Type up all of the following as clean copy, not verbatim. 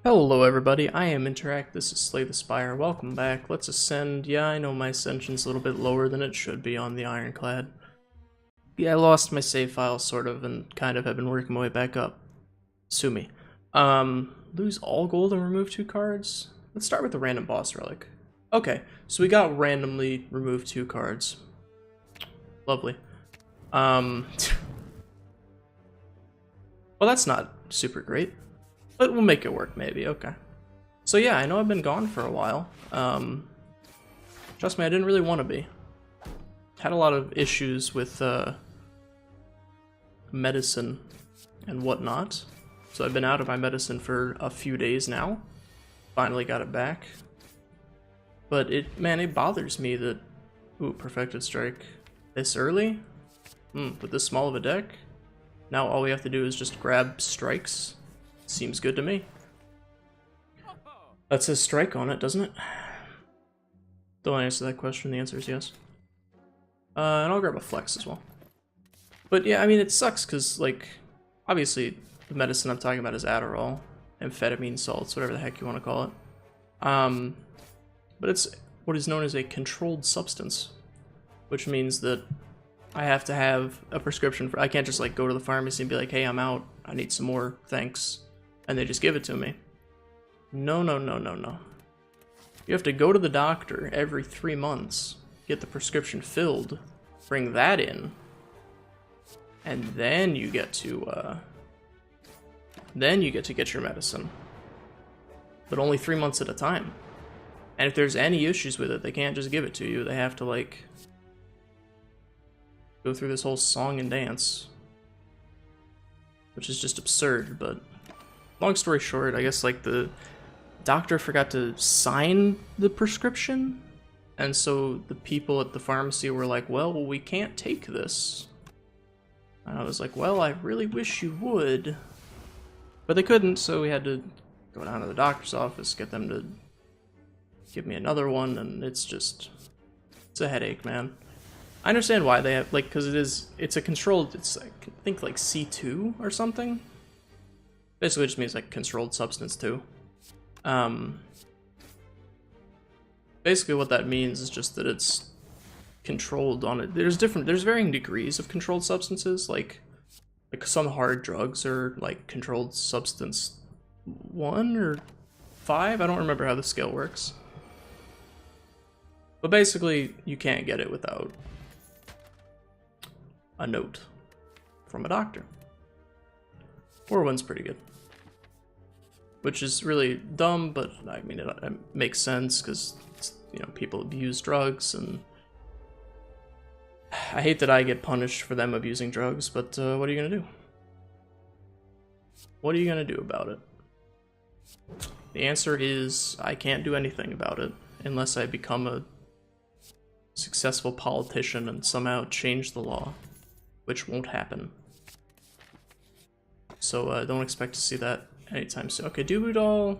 Hello everybody, I am Interact, this is Slay the Spire, welcome back, let's ascend. Yeah, I know my ascension's a little bit lower than it should be on the Ironclad. Yeah, I lost my save file, sort of, and kind of have been working my way back up. Sue me. Lose all gold and remove 2 cards? Let's start with the random boss relic. Okay, so we got randomly remove 2 cards. Lovely. Well, that's not super great. But we'll make it work, maybe. Okay. So yeah, I know I've been gone for a while. Trust me, I didn't really want to be. Had a lot of issues with medicine and whatnot. So I've been out of my medicine for a few days now. Finally got it back. But it bothers me that... Ooh, Perfected Strike. This early? With this small of a deck? Now all we have to do is just grab strikes. Seems good to me. That says strike on it, doesn't it? Don't answer that question, the answer is yes. And I'll grab a flex as well. But yeah, I mean, it sucks because, like, obviously the medicine I'm talking about is Adderall, amphetamine salts, whatever the heck you want to call it. But it's what is known as a controlled substance, which means that I have to have a prescription for. I can't just like go to the pharmacy and be like, hey, I'm out, I need some more, thanks. And they just give it to me. No, no, no, no, no. You have to go to the doctor every 3 months, get the prescription filled, bring that in, and then you get to get your medicine. But only 3 months at a time. And if there's any issues with it, they can't just give it to you. They have to, like, go through this whole song and dance, which is just absurd. But long story short, I guess, like, the doctor forgot to sign the prescription, and so the people at the pharmacy were like, well, we can't take this. And I was like, well, I really wish you would. But they couldn't, so we had to go down to the doctor's office, get them to give me another one, and it's a headache, man. I understand why they have, like, because it's a controlled, it's, I think, like, C2 or something. Basically, it just means, like, controlled substance, too. Basically, what that means is just that it's controlled on it. There's varying degrees of controlled substances, like some hard drugs are, like, controlled substance 1 or 5? I don't remember how the scale works. But basically, you can't get it without a note from a doctor. One's pretty good. Which is really dumb, but I mean, it makes sense because, you know, people abuse drugs, and I hate that I get punished for them abusing drugs, but what are you gonna do? What are you gonna do about it? The answer is I can't do anything about it unless I become a successful politician and somehow change the law, which won't happen. So don't expect to see that anytime soon. Okay, Dooboo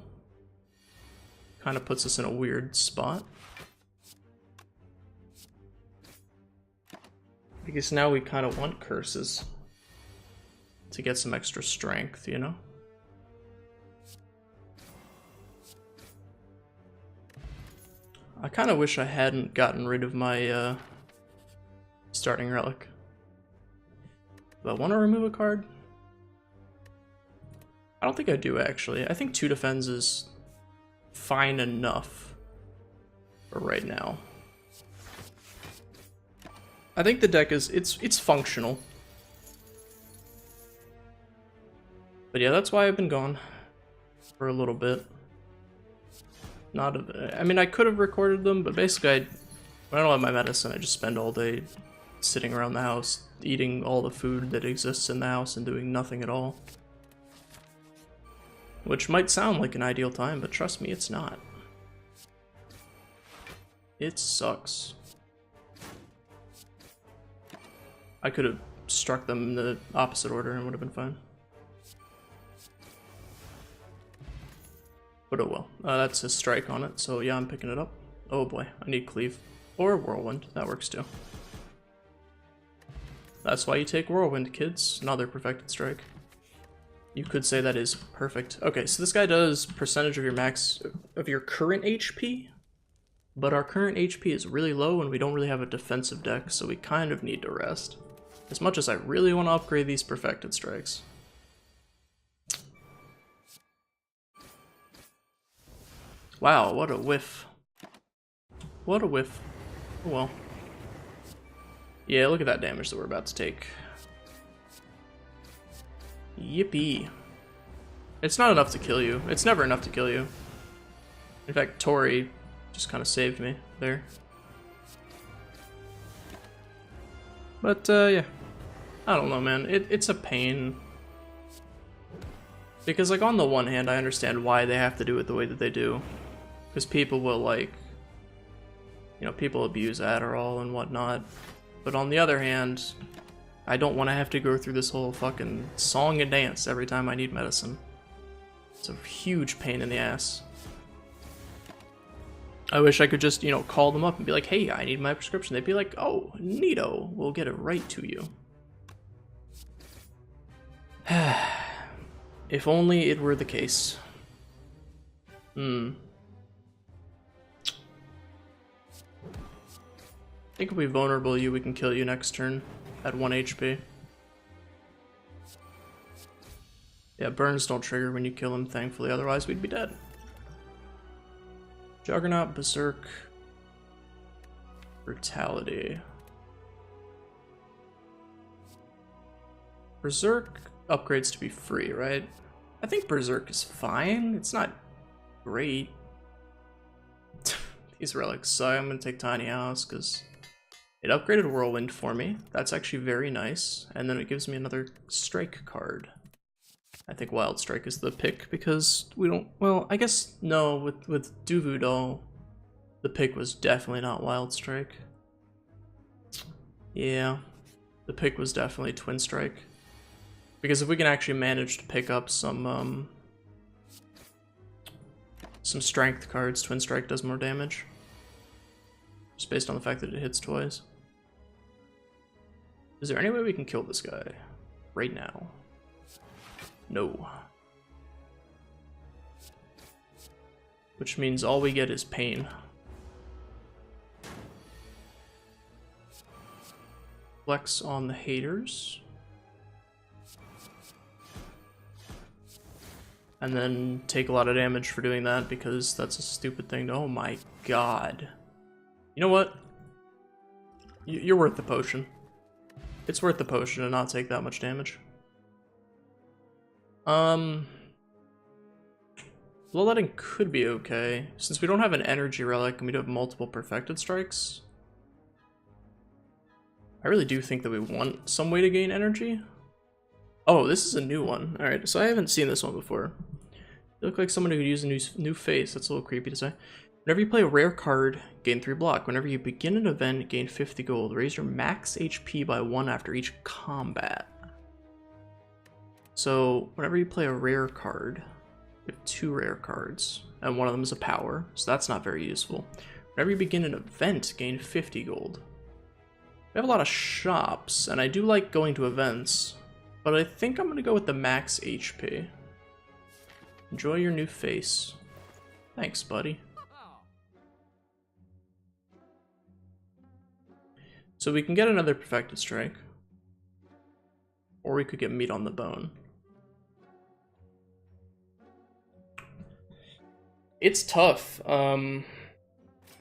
kind of puts us in a weird spot. I guess now we kind of want curses to get some extra strength, you know? I kind of wish I hadn't gotten rid of my starting relic. Do I want to remove a card? I don't think I do, actually. I think 2 defense is fine enough for right now. I think the deck is, it's functional. But yeah, that's why I've been gone for a little bit. I mean, I could have recorded them, but basically when I don't have my medicine, I just spend all day sitting around the house, eating all the food that exists in the house and doing nothing at all. Which might sound like an ideal time, but trust me, it's not. It sucks. I could have struck them in the opposite order and would have been fine. But oh well. That's a strike on it, so yeah, I'm picking it up. Oh boy, I need cleave. Or whirlwind, that works too. That's why you take whirlwind, kids. Another perfected strike. You could say that is perfect. Okay, so this guy does percentage of your max of your current HP, but our current HP is really low and we don't really have a defensive deck, so we kind of need to rest. As much as I really want to upgrade these perfected strikes. Wow, what a whiff. What a whiff. Oh well. Yeah, look at that damage that we're about to take. Yippee. It's not enough to kill you. It's never enough to kill you. In fact, Tori just kind of saved me there. But, yeah. I don't know, man. It's a pain. Because, like, on the one hand, I understand why they have to do it the way that they do. Because people will, like... You know, people abuse Adderall and whatnot. But on the other hand, I don't want to have to go through this whole fucking song and dance every time I need medicine. It's a huge pain in the ass. I wish I could just, you know, call them up and be like, hey, I need my prescription. They'd be like, oh, neato, we'll get it right to you. If only it were the case. I think if we vulnerable you, we can kill you next turn at 1 HP. Yeah, burns don't trigger when you kill him, thankfully, otherwise we'd be dead. Juggernaut, Berserk, Brutality. Berserk upgrades to be free, right? I think Berserk is fine. It's not great. These relics suck. I'm gonna take Tiny House because it upgraded Whirlwind for me. That's actually very nice. And then it gives me another strike card. I think Wild Strike is the pick because we don't... Well, I guess no, with Duvu Doll, the pick was definitely not Wild Strike. Yeah, the pick was definitely Twin Strike. Because if we can actually manage to pick up some strength cards, Twin Strike does more damage. Just based on the fact that it hits twice. Is there any way we can kill this guy right now? No. Which means all we get is pain. Flex on the haters. And then take a lot of damage for doing that because that's a stupid thing to... Oh my god. You know what? You're worth the potion. It's worth the potion to not take that much damage. Bloodletting could be okay. Since we don't have an energy relic and we do have multiple perfected strikes, I really do think that we want some way to gain energy. Oh, this is a new one. Alright, so I haven't seen this one before. You look like someone who could use a new face. That's a little creepy to say. Whenever you play a rare card, gain 3 block. Whenever you begin an event, gain 50 gold. Raise your max HP by 1 after each combat. So, whenever you play a rare card, you have 2 rare cards, and one of them is a power, so that's not very useful. Whenever you begin an event, gain 50 gold. We have a lot of shops, and I do like going to events, but I think I'm going to go with the max HP. Enjoy your new face. Thanks, buddy. So we can get another perfected strike, or we could get meat on the bone. It's tough. I'm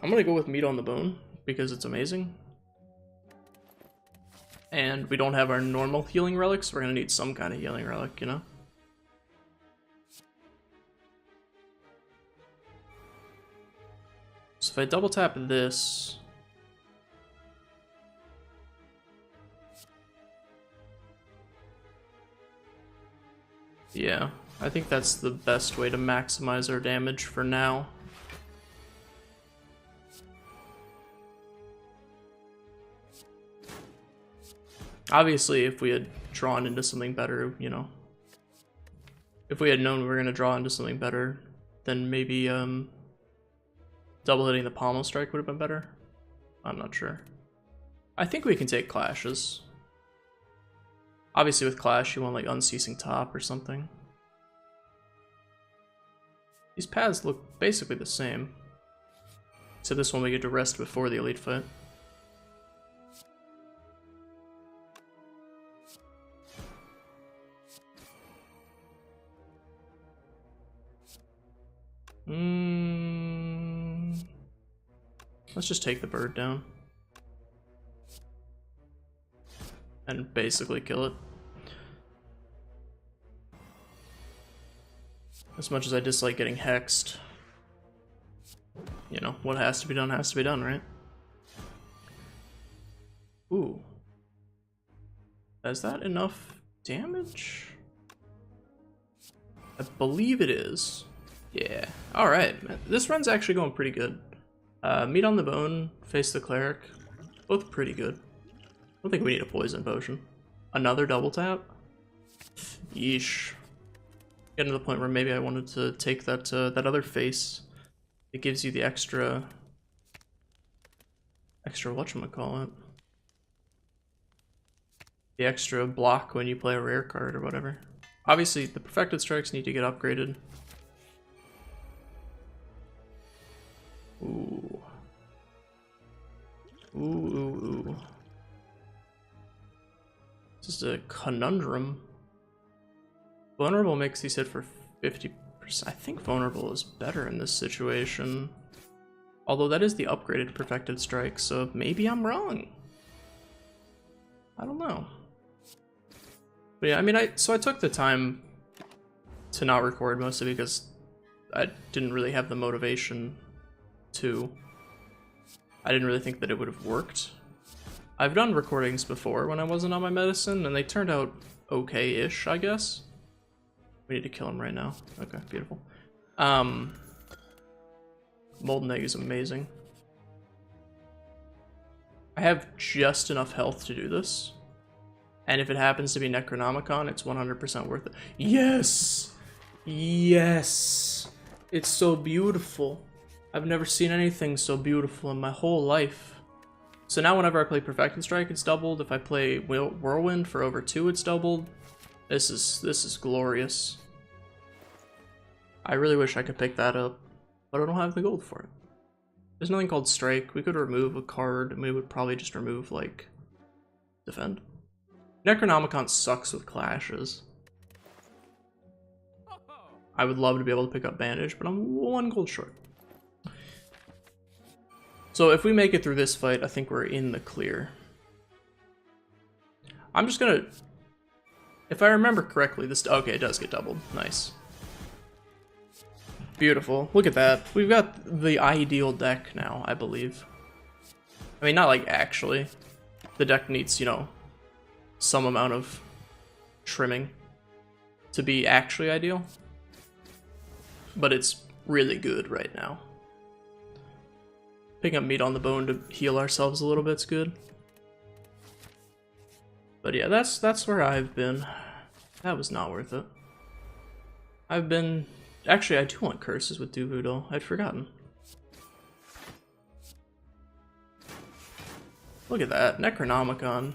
gonna go with meat on the bone because it's amazing. And we don't have our normal healing relics, so we're gonna need some kind of healing relic, you know? So if I double tap this... Yeah, I think that's the best way to maximize our damage for now. Obviously, if we had drawn into something better, you know. If we had known we were going to draw into something better, then maybe double hitting the pommel strike would have been better. I'm not sure. I think we can take clashes. Obviously with Clash, you want like Unceasing Top or something. These paths look basically the same. Except this one we get to rest before the elite fight. Let's just take the bird down. And basically kill it. As much as I dislike getting hexed, you know, what has to be done, right? Ooh. Is that enough damage? I believe it is. Yeah. Alright, this run's actually going pretty good. Meat on the bone, face the cleric. Both pretty good. I don't think we need a poison potion. Another double tap? Yeesh. Getting to the point where maybe I wanted to take that that other face. It gives you the extra whatchamacallit. The extra block when you play a rare card or whatever. Obviously, the perfected strikes need to get upgraded. Ooh. Ooh, ooh, ooh. This is a conundrum. Vulnerable makes these hit for 50%. I think vulnerable is better in this situation. Although that is the upgraded perfected strike, so maybe I'm wrong. I don't know. But yeah, I mean, so I took the time to not record mostly because I didn't really have the motivation to. I didn't really think that it would have worked. I've done recordings before when I wasn't on my medicine, and they turned out okay-ish, I guess. We need to kill him right now. Okay, beautiful. Molten Egg is amazing. I have just enough health to do this. And if it happens to be Necronomicon, it's 100% worth it. Yes! Yes! It's so beautiful. I've never seen anything so beautiful in my whole life. So now whenever I play Perfected Strike, it's doubled. If I play Whirlwind for over 2, it's doubled. This is glorious. I really wish I could pick that up, but I don't have the gold for it. There's nothing called Strike. We could remove a card, and we would probably just remove, like, Defend. Necronomicon sucks with clashes. I would love to be able to pick up Bandage, but I'm 1 gold short. So if we make it through this fight, I think we're in the clear. I'm just gonna... If I remember correctly, this... Okay, it does get doubled. Nice. Beautiful. Look at that. We've got the ideal deck now, I believe. I mean, not like actually. The deck needs, you know, some amount of trimming to be actually ideal. But it's really good right now. Picking up meat on the bone to heal ourselves a little bit's good. But yeah, that's where I've been. That was not worth it. I've been... Actually, I do want curses with Duvu though. I'd forgotten. Look at that. Necronomicon.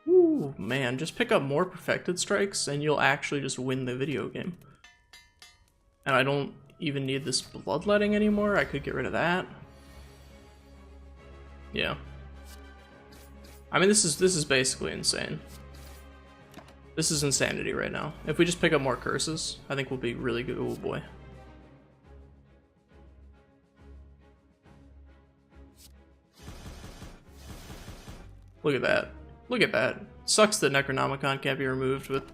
Ooh, man. Just pick up more perfected strikes and you'll actually just win the video game. And I don't even need this bloodletting anymore. I could get rid of that. Yeah. I mean, this is basically insane. This is insanity right now. If we just pick up more curses, I think we'll be really good. Oh boy. Look at that. Look at that. Sucks that Necronomicon can't be removed with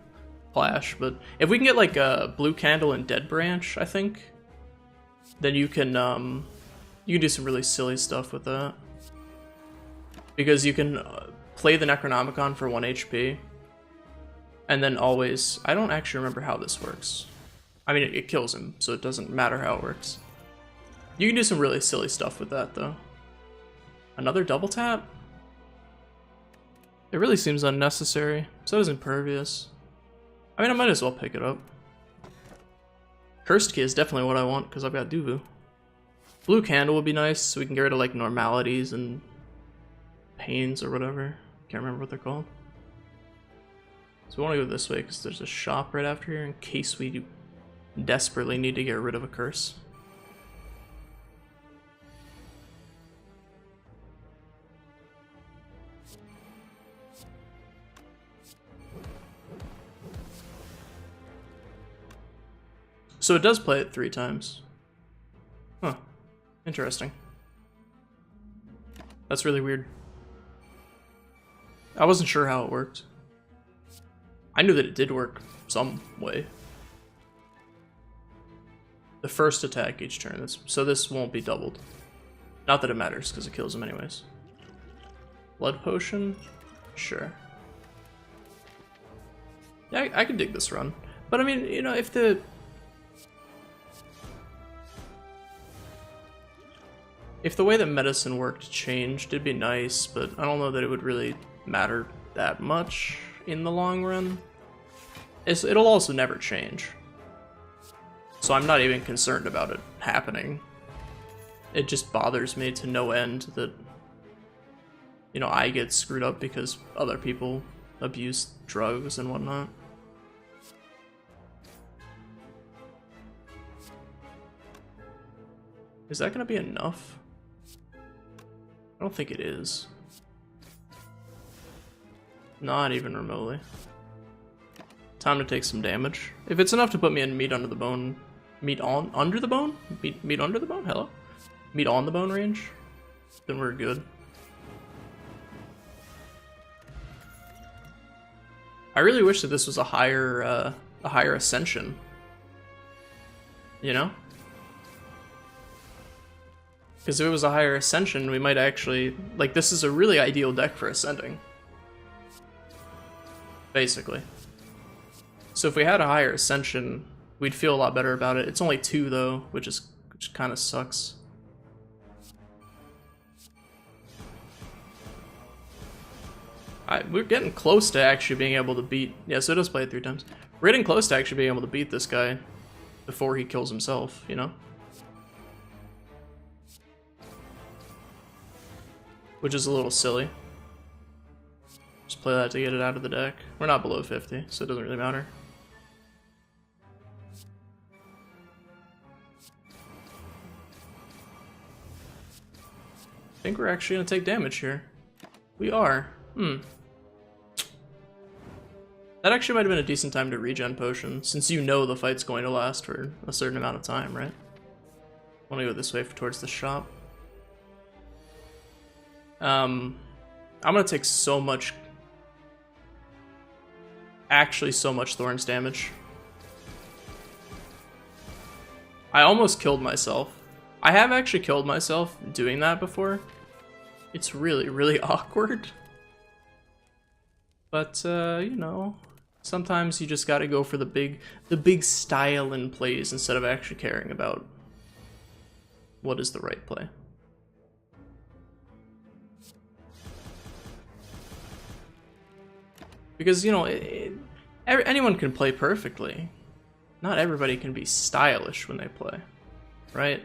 Flash, but if we can get like a Blue Candle and Dead Branch, I think, then you can do some really silly stuff with that. Because you can play the Necronomicon for 1 HP, and then always... I don't actually remember how this works. I mean, it kills him, so it doesn't matter how it works. You can do some really silly stuff with that, though. Another double tap? It really seems unnecessary. So is Impervious. I mean, I might as well pick it up. Cursed Key is definitely what I want, because I've got Duvu. Blue Candle would be nice, so we can get rid of, like, normalities and pains or whatever. Can't remember what they're called. So we want to go this way, because there's a shop right after here, in case we desperately need to get rid of a curse. So it does play it 3 times. Huh. Interesting. That's really weird. I wasn't sure how it worked. I knew that it did work some way. The first attack each turn, so this won't be doubled. Not that it matters, because it kills him anyways. Blood potion? Sure. Yeah, I could dig this run. But I mean, you know, if the... If the way that medicine worked changed, it'd be nice, but I don't know that it would really matter that much in the long run. It'll also never change. So I'm not even concerned about it happening. It just bothers me to no end that, you know, I get screwed up because other people abuse drugs and whatnot. Is that gonna be enough? I don't think it is. Not even remotely. Time to take some damage. If it's enough to put me in meat under the bone, meat under the bone? Meat under the bone? Hello? Meat on the bone range? Then we're good. I really wish that this was a higher ascension. You know? Because if it was a higher ascension, we might actually... Like, this is a really ideal deck for ascending. Basically. So if we had a higher ascension, we'd feel a lot better about it. It's only 2 though, which kind of sucks. We're getting close to actually being able to beat... Yeah, so it does play it 3 times. We're getting close to actually being able to beat this guy before he kills himself, you know? Which is a little silly. Just play that to get it out of the deck. We're not below 50, so it doesn't really matter. I think we're actually going to take damage here. We are. That actually might have been a decent time to regen potion, since you know the fight's going to last for a certain amount of time, right? I want to go this way towards the shop. I'm going to take so much... Actually, so much Thorns damage. I almost killed myself. I have actually killed myself doing that before. It's really, really awkward. But, you know, sometimes you just gotta go for the big style in plays instead of actually caring about what is the right play. Because, you know, anyone can play perfectly. Not everybody can be stylish when they play, right?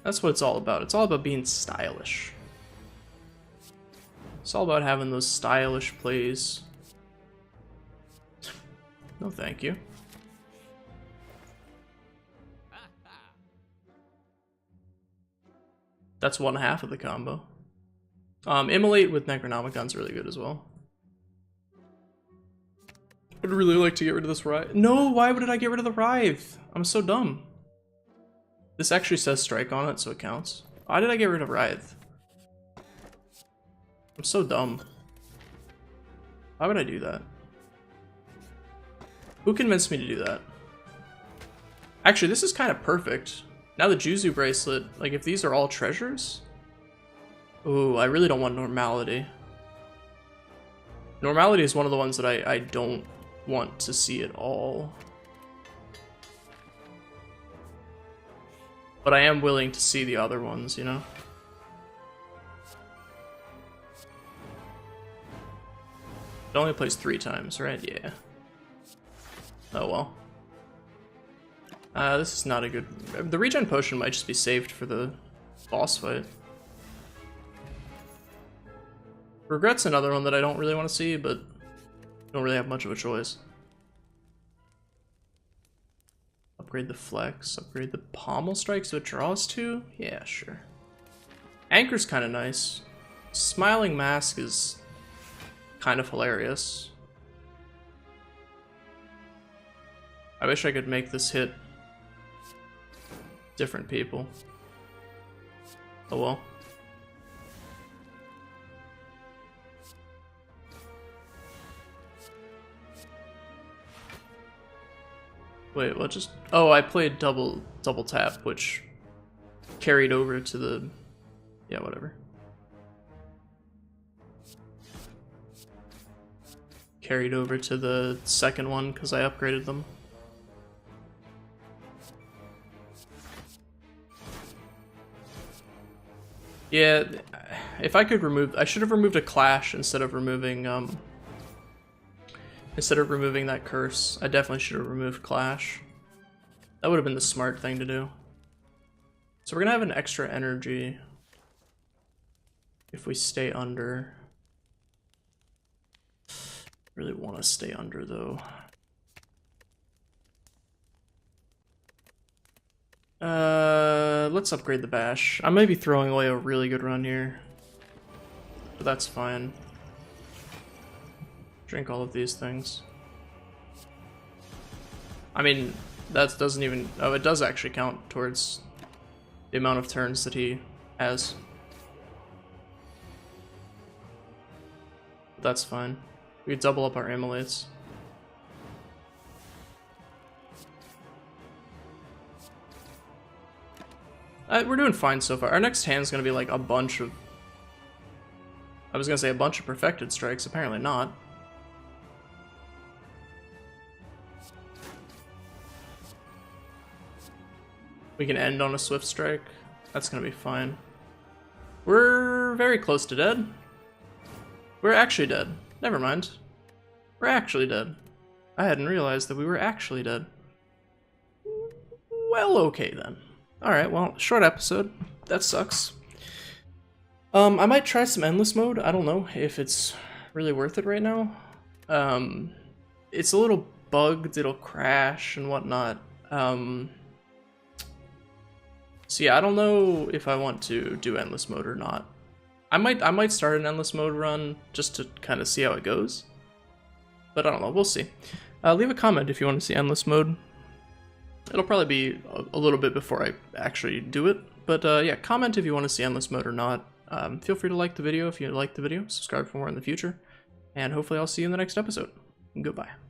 That's what it's all about. It's all about being stylish. It's all about having those stylish plays. No, thank you. That's 1/2 of the combo. Immolate with Necronomicon's really good as well. I'd really like to get rid of this Writhe. No, why did I get rid of the Writhe? I'm so dumb. This actually says strike on it, so it counts. Why did I get rid of Writhe? I'm so dumb. Why would I do that? Who convinced me to do that? Actually, this is kind of perfect. Now the Juzu bracelet, like if these are all treasures... Ooh, I really don't want Normality. Normality is one of the ones that I don't want to see at all. But I am willing to see the other ones, you know? It only plays 3 times, right? Yeah. Oh well. This is not a good... The regen potion might just be saved for the boss fight. Regret's another one that I don't really want to see, but don't really have much of a choice. Upgrade the flex, upgrade the pommel strike so it draws 2? Yeah, sure. Anchor's kind of nice. Smiling Mask is kind of hilarious. I wish I could make this hit different people. Oh well. Wait, what just... Oh, I played double tap, which carried over to the... Yeah, whatever. Carried over to the second one because I upgraded them. Yeah, if I could remove... I should have removed a clash instead of removing that curse. I definitely should have removed clash. That would have been the smart thing to do. So we're gonna have an extra energy if we stay under. Really want to stay under though. Let's upgrade the bash. I might be throwing away a really good run here, but that's fine. Drink all of these things. I mean, that doesn't even... Oh, it does actually count towards the amount of turns that he has. But that's fine. We double up our immolates. We're doing fine so far. Our next hand's gonna be like a bunch of... I was gonna say a bunch of perfected strikes, apparently not. We can end on a swift strike. That's gonna be fine. We're very close to dead. We're actually dead. Never mind. We're actually dead. I hadn't realized that we were actually dead. Well, okay then. Alright, well, short episode. That sucks. I might try some endless mode. I don't know if it's really worth it right now. It's a little bugged, it'll crash and whatnot. So yeah, I don't know if I want to do endless mode or not. I might start an endless mode run just to kind of see how it goes. But I don't know, we'll see. Leave a comment if you want to see endless mode. It'll probably be a little bit before I actually do it. But yeah, comment if you want to see endless mode or not. Feel free to like the video if you like the video, subscribe for more in the future, and hopefully I'll see you in the next episode. Goodbye.